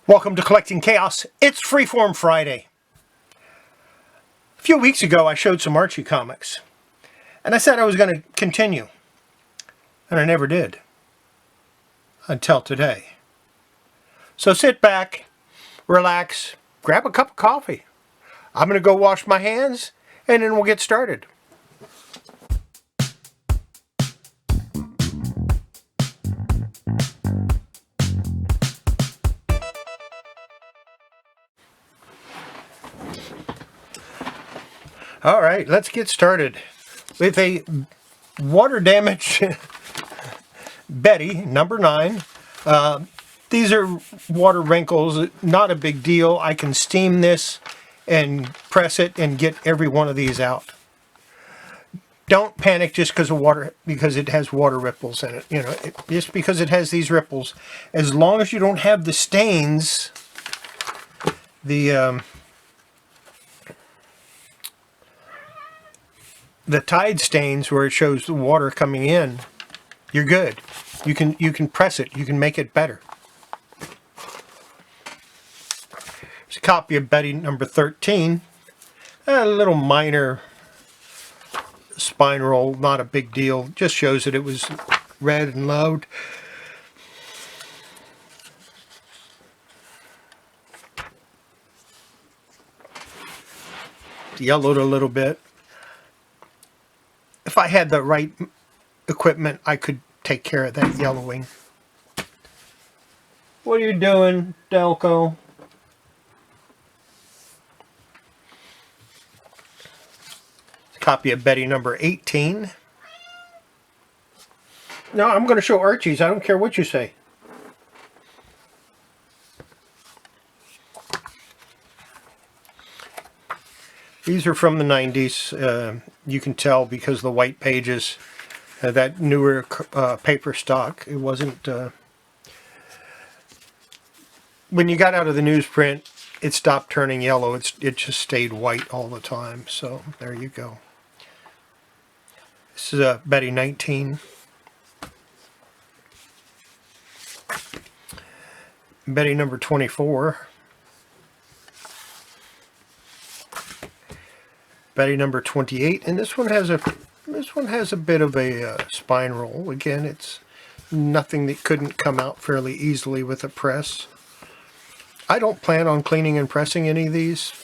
Welcome to Collecting Chaos. It's Freeform Friday. A few weeks ago I showed some Archie comics, and I said I was going to continue, and I never did, until today. So sit back, relax, grab a cup of coffee. I'm going to go wash my hands, and then we'll get started. All right, let's get started with a water damage Betty, number 9. These are water wrinkles, not a big deal. I can steam this and press it and get every one of these out. Don't panic just because it has water ripples in it. You know, just because it has these ripples, as long as you don't have the stains, the tide stains where it shows the water coming in, you're good. You can press it. You can make it better. There's a copy of Betty number 13. A little minor spine roll, not a big deal. Just shows that it was read and loved. Yellowed a little bit. If I had the right equipment, I could take care of that yellowing. What are you doing, Delco? Copy of Betty number 18. No, I'm going to show Archie's. I don't care what you say. These are from the 90s. You can tell because the white pages, that newer paper stock. It wasn't... when you got out of the newsprint, it stopped turning yellow. It just stayed white all the time. So there you go. This is Betty 19. Betty number 24. Betty number 28, and this one has a bit of a spine roll. Again, it's nothing that couldn't come out fairly easily with a press. I don't plan on cleaning and pressing any of these.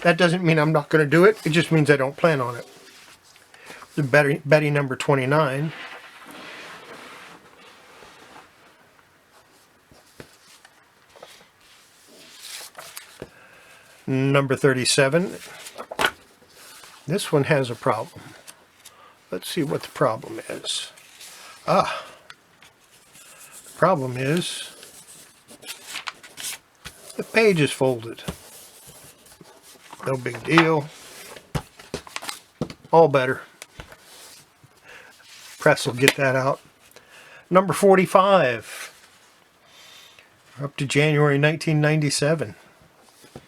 That doesn't mean I'm not going to do it. It just means I don't plan on it. The Betty number 29. Number 37. This one has a problem. Let's see what the problem is. The problem is the page is folded. No big deal. All better. Press will get that out. Number 45. Up to January 1997.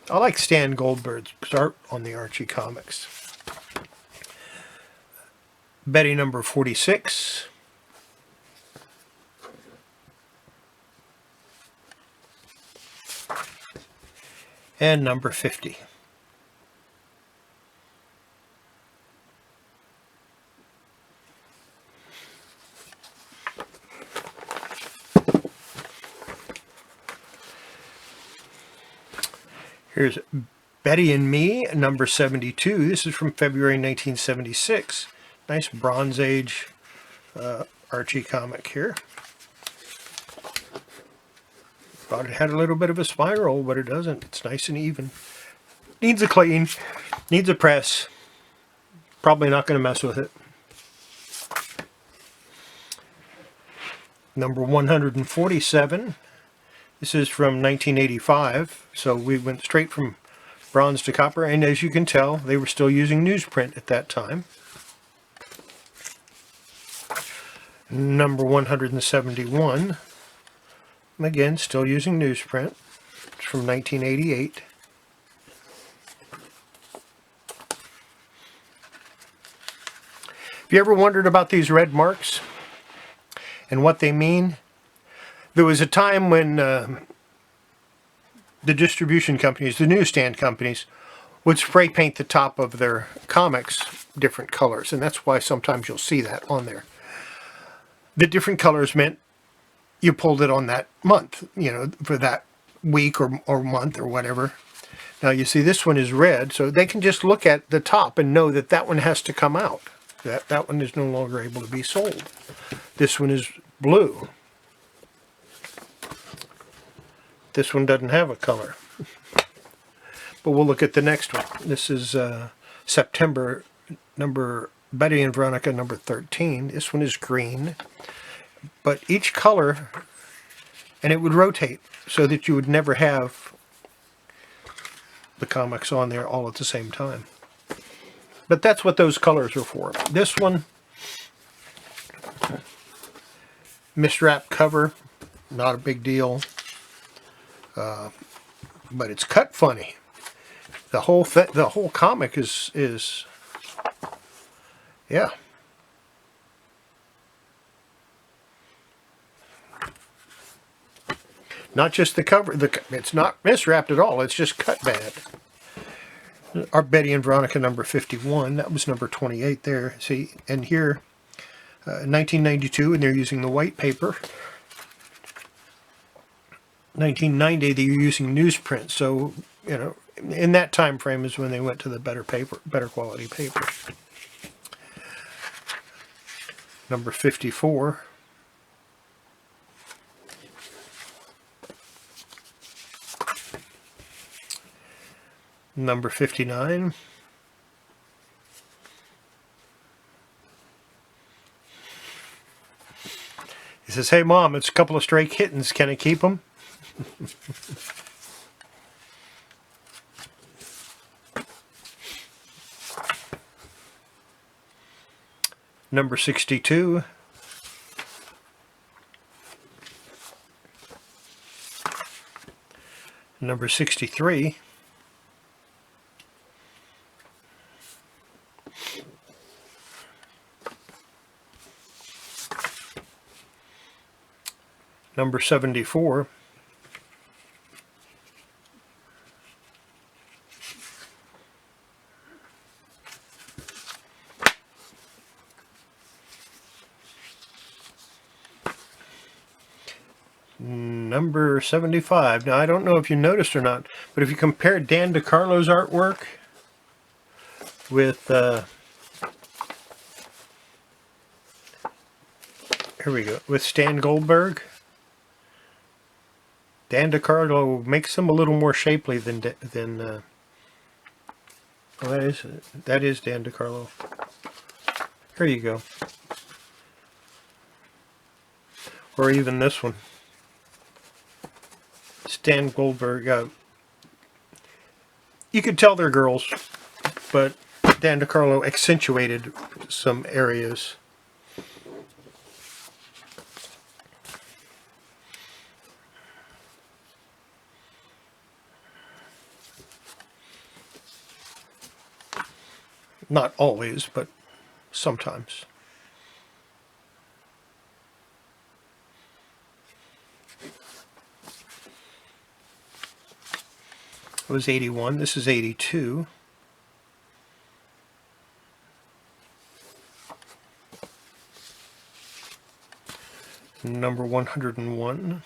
I like Stan Goldberg's art on the Archie comics. Betty number 46. And number 50. Here's Betty and Me, number 72. This is from February 1976. Nice Bronze Age Archie comic here. Thought it had a little bit of a spiral, but it doesn't. It's nice and even. Needs a clean. Needs a press. Probably not going to mess with it. Number 147. This is from 1985, so we went straight from bronze to copper, and as you can tell, they were still using newsprint at that time. Number 171, again, still using newsprint. It's from 1988. Have you ever wondered about these red marks and what they mean? There was a time when the distribution companies, the newsstand companies, would spray paint the top of their comics different colors, and that's why sometimes you'll see that on there. The different colors meant you pulled it on that month, you know, for that week or month or whatever. Now you see this one is red, so they can just look at the top and know that that one has to come out. That one is no longer able to be sold. This one is blue. This one doesn't have a color. But we'll look at the next one. This is September number, Betty and Veronica number 13. This one is green. But each color, and it would rotate so that you would never have the comics on there all at the same time. But that's what those colors are for. This one, miswrap cover, not a big deal. But it's cut funny. The whole comic is yeah. Not just the cover. It's not miswrapped at all. It's just cut bad. Our Betty and Veronica number 51. That was number 28 there. See, and here, 1992, and they're using the white paper. 1990, they're using newsprint. So, you know, in that time frame is when they went to the better quality paper. Number 54. Number 59. He says, "Hey Mom, it's a couple of stray kittens. Can I keep them?" Number 62. Number 63. Number 74. Number 75. Now, I don't know if you noticed or not, but if you compare Dan DeCarlo's artwork with, here we go, with Stan Goldberg, Dan DeCarlo makes them a little more shapely than well, that is Dan DeCarlo. Here you go. Or even this one. Stan Goldberg. You could tell they're girls, but Dan DeCarlo accentuated some areas. Not always, but sometimes. It was 81. This is 82. Number 101.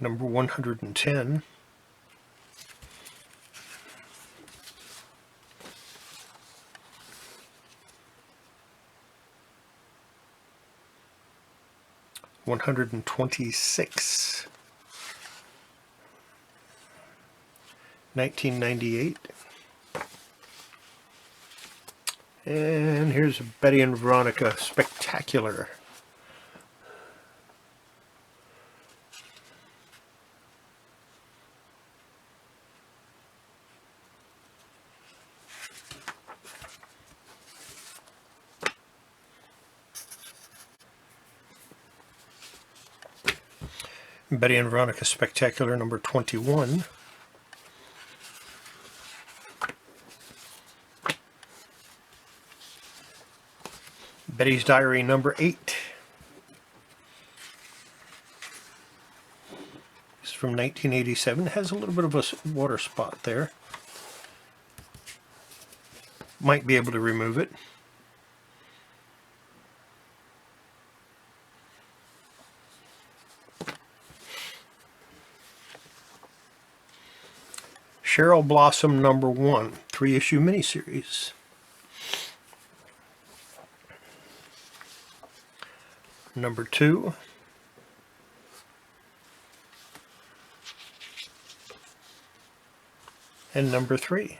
Number 110. $126. 1998. And here's Betty and Veronica Spectacular. Betty and Veronica Spectacular number 21. Betty's Diary number 8. It's from 1987. It has a little bit of a water spot there. Might be able to remove it. Cheryl Blossom number 1, 3-issue miniseries. Number 2. And number 3.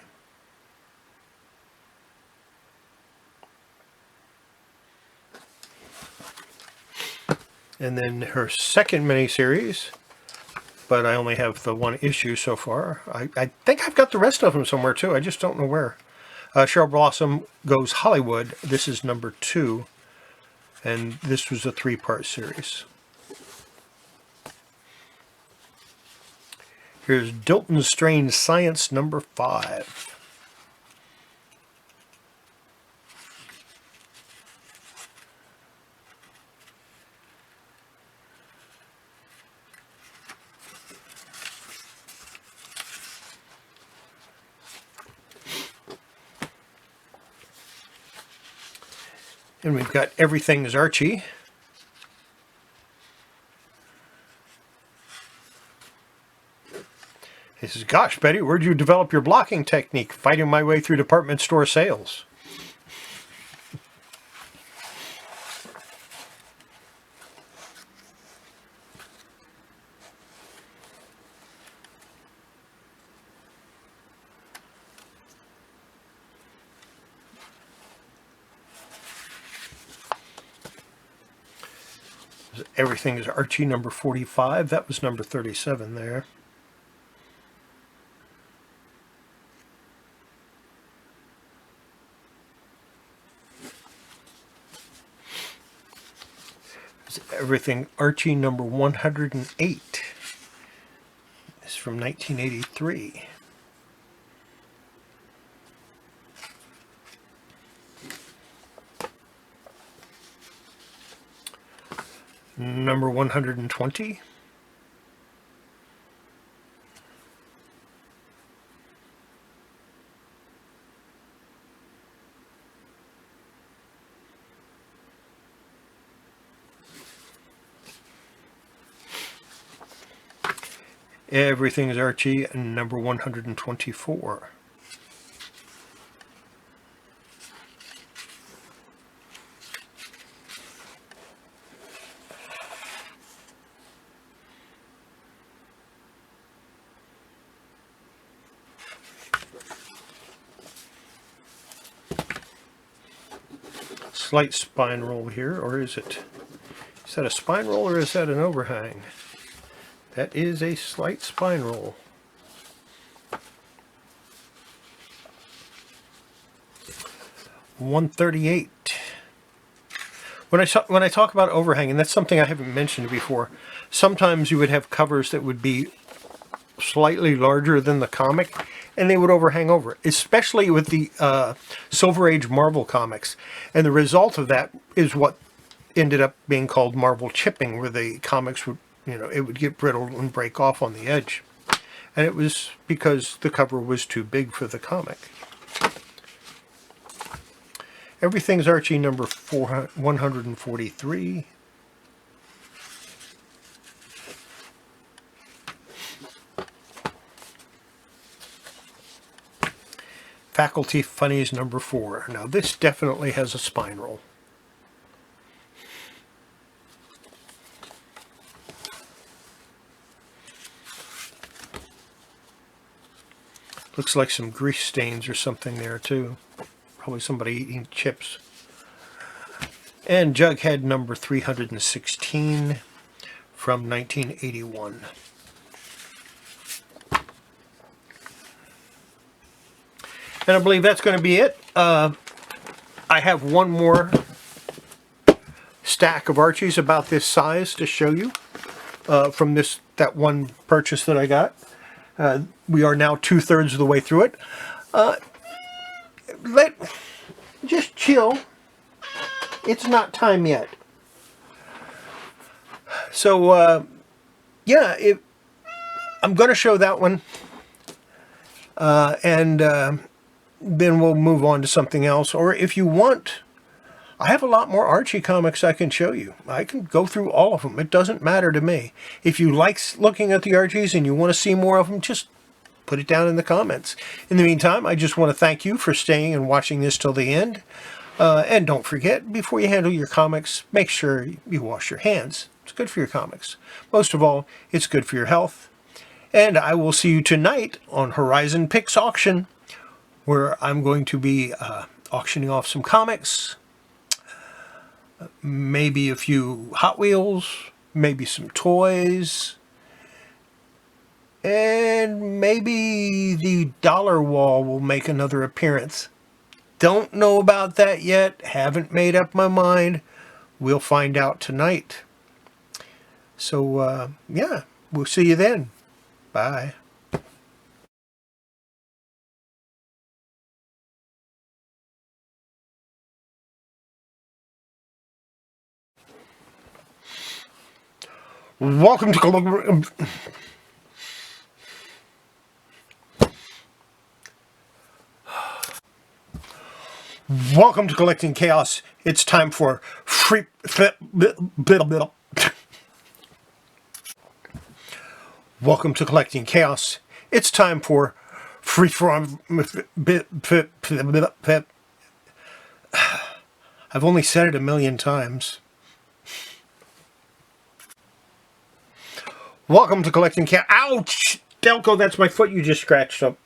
And then her second miniseries, but I only have the 1 issue so far. I think I've got the rest of them somewhere too. I just don't know where. Cheryl Blossom Goes Hollywood. This is number 2. And this was a 3-part series. Here's Dilton's Strange Science number 5. And we've got Everything's Archie. He says, gosh, Betty, where'd you develop your blocking technique? Fighting my way through department store sales. Everything is Archie number 45. That was number 37 there. Everything Archie number 108. This is from 1983. Number 120. Everything's Archie, number 124. Slight spine roll here, or is that a spine roll or is that an overhang? That is a slight spine roll. $138. When I talk about overhang, and that's something I haven't mentioned before, sometimes you would have covers that would be slightly larger than the comic, and they would overhang over it, especially with the Silver Age Marvel comics. And the result of that is what ended up being called Marvel chipping, where the comics would, it would get brittle and break off on the edge. And it was because the cover was too big for the comic. Everything's Archie number 143. Faculty Funnies number 4. Now this definitely has a spine roll. Looks like some grease stains or something there too. Probably somebody eating chips. And Jughead number 316 from 1981. And I believe that's going to be it. I have one more stack of Archies about this size to show you from that one purchase that I got. We are now 2/3 of the way through it. Just chill it's not time yet. So, yeah, I'm going to show that one. And then we'll move on to something else. Or if you want, I have a lot more Archie comics I can show you. I can go through all of them. It doesn't matter to me. If you like looking at the Archies and you want to see more of them, just put it down in the comments. In the meantime, I just want to thank you for staying and watching this till the end. And don't forget, before you handle your comics, make sure you wash your hands. It's good for your comics. Most of all, it's good for your health. And I will see you tonight on Horizon Picks Auction, where I'm going to be auctioning off some comics, maybe a few Hot Wheels, maybe some toys, and maybe the dollar wall will make another appearance. Don't know about that yet. Haven't made up my mind. We'll find out tonight. So, yeah, we'll see you then. Bye. Welcome to Welcome to Collecting Chaos. It's time for free. Welcome to Collecting Chaos. It's time for freeform. I've only said it a million times. Welcome to Collecting Chaos. Ouch! Delco, that's my foot you just scratched up.